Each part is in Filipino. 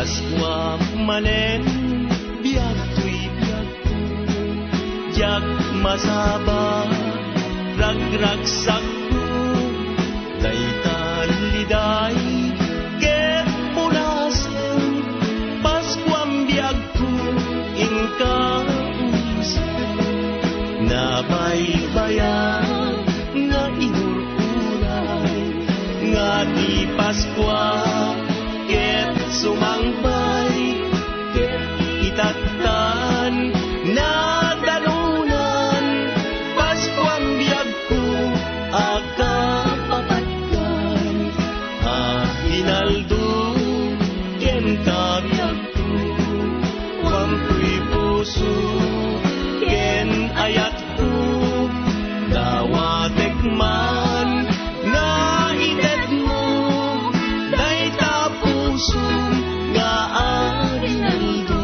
Paskwa manen biag tuy biag jak masaba ragragsak daytan liday ket punasen Paskwam biag inka nabaybayan nga inururay nga di Paskwa ket sumangpay ket itatan na dalunan Paskwam biag ko akapapatkan hinaldo ken kabiag ko wampuy puso ken ayat ko dawatek man na itet mo dayta puso nga arinaldo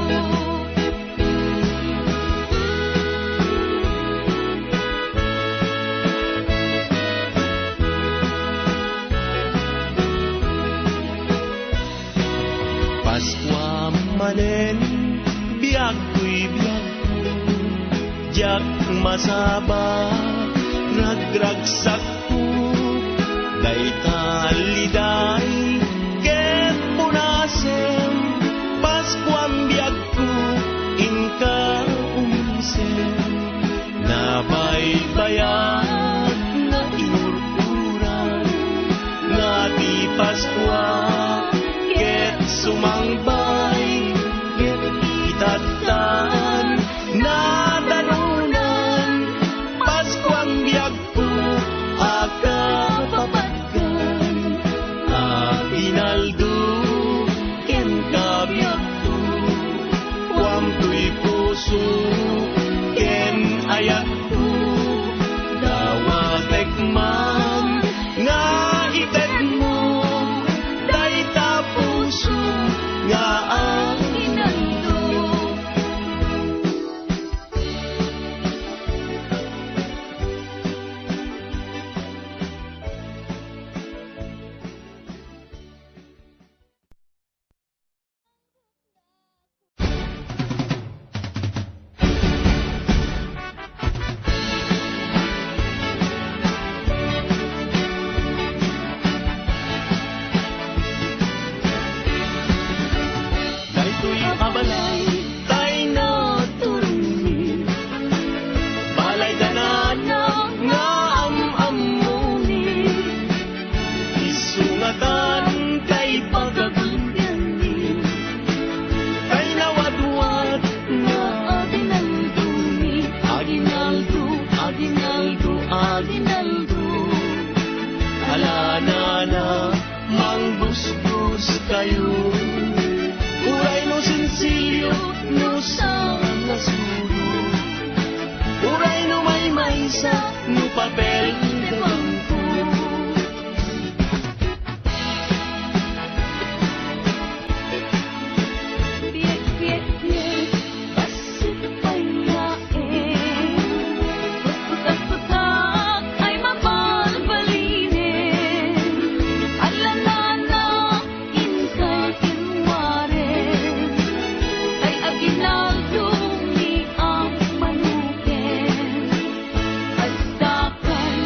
Paskwa manen biag ko'y biag jak masaba ragragsak ko dayta liday ket punasen Paskwam biag ko inka umisen nabaybayan na inururan nga di Paskwa ket sumangbay ket itatan na dalunan Paskwam biag ko akapapatkan hinaldo ken kabiag ko wampuy puso ken ayat ko dawatek man nga ited mo dayta puso nga arinaldo daytoy abalay tay na turuni balay danana nga amamuni isungatan kay pagagundani kay nawadwad nga aginalduni aginaldo aginaldo aginaldo alanana mangbusbus kayo uray no sinsilyo no sa nasuro uray no may maysa no papel de bangko Biek, biek, biek, pasip ay lain. Putak-putak ay mabalbalinin. Alanana, inka kinwarin. Kay aginaldo ni ang manukin. Asdakan,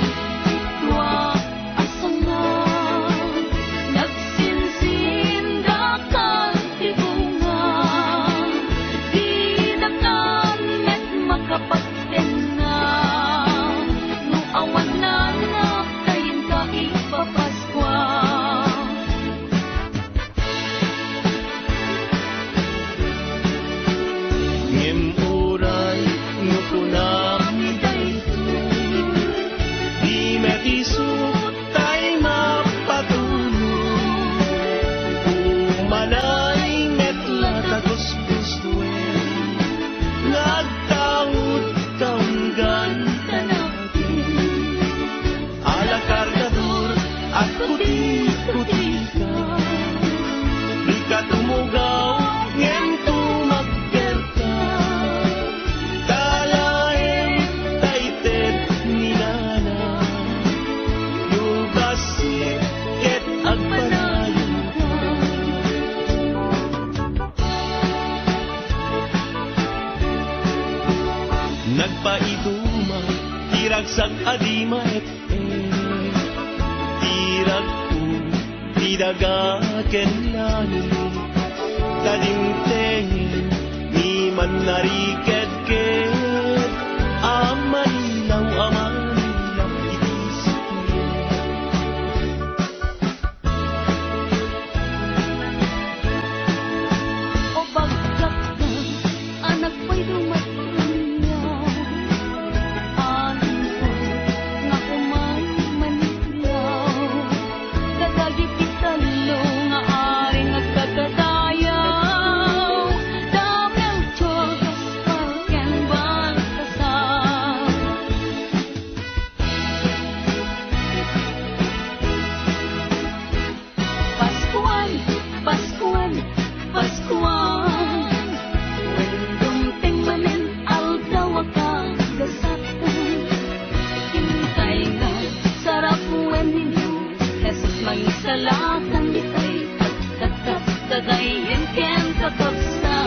Agsak adi maete Tirag ko Tidagaken lani Kadimteng Ni man nariked-ked Amanilaw itisip O bagsak ka, anak ko'y dumatanyaw. Alin ko, nga kumay manilaw. Kadagi pitalo, nga aring agkagadayaw. Damel chogas palken baltasar. Paskuan, Paskuan, Paskuan. When dumting manen aldaw akagdasatan. Hintay nga sarap when ninyo Jesus mangisalakan ditay agtatap dadayin ken kakabsa.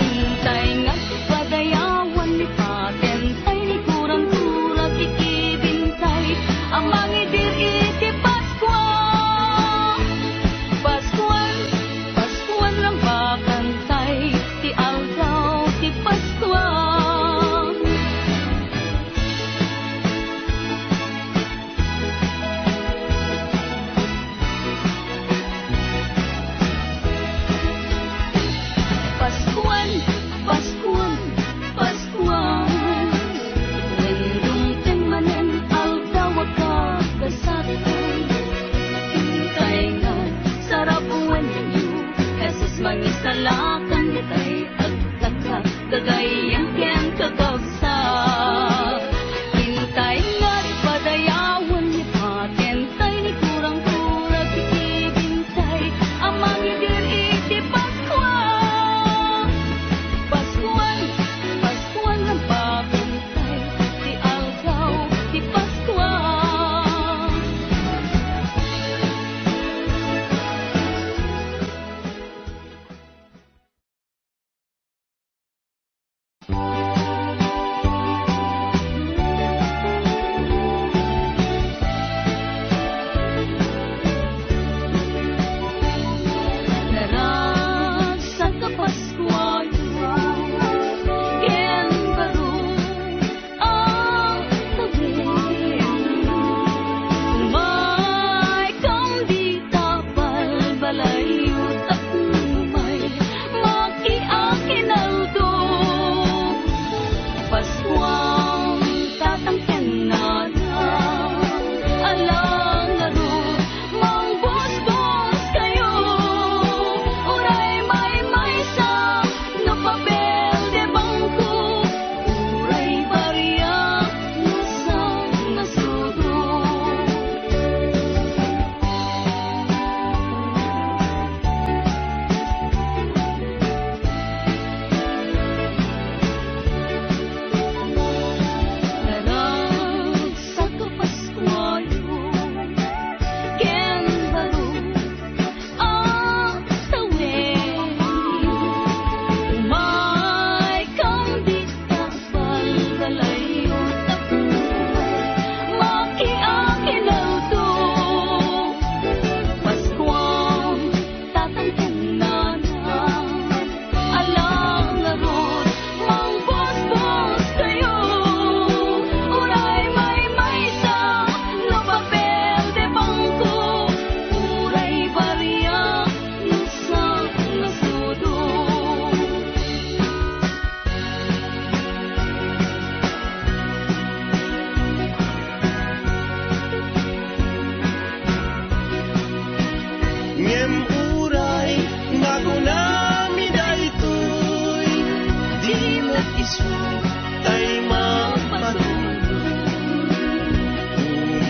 Hintay nga padayawan ni patentay ni kurang-kurang ikibintay ang mangidir iti Paskuan. Paskuan, Paskuan lang bakantay ti aldaw ti Paskuan. Paskuan, Paskuan, Paskuan. When dumting manen aldaw akagdasatan. Hintay nga sarap when ninyo Jesus mangisalakan ditay agtakak dadayan ken kakabsa. Hintay nga padayawan ni patentay ni kurang-kurang ikibintay ang mangidir iti Paskuan. Paskuan, Paskuan lang bakantay ti aldaw ti Paskuan. Naragsak ka Paskuayo, ken baro ang tawin. May kambita balbalayo at may makiakinaldo. Paskuang tatangken na alang laro mangbusbus kayo. Uray may sa no papel de bangko. Uray barya sa nasudo. Naragsak ka Paskuayo, ken baro ang tawin. May kambita balbalayo at makiakinaldo. Paskuang tatangken na alang laro mangbusbus kayo. Uray may sa no papel de bangko. Uray barya sa nasudo. Ngem uray nga kunami daytoy di mo isu tay mapatuloy.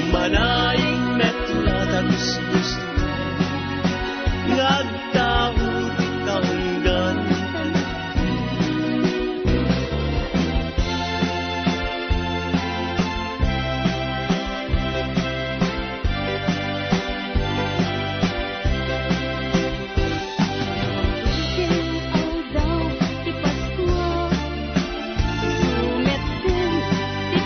Manaying metla tagus-gusto ngagtahod taunggan. Aldaw ti Paskuan, sumet din ti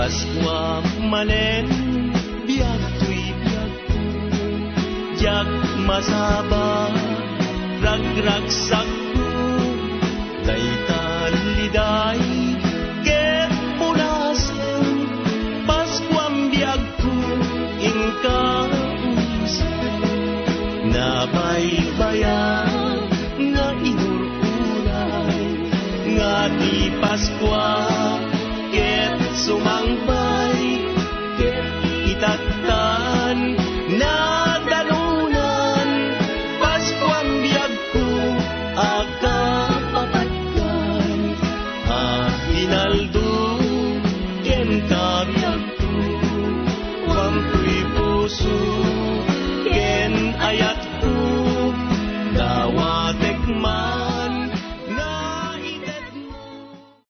Paskwa manen biag tuy biag tu jak masaba ragragsak ko daytan liday ket punasen Paskwam biag ko inka nabaybayan nga inururay nga di Paskwa ket sumangpay ket itattan na dalunan Paskwam biag ko akapapatkan hinaldo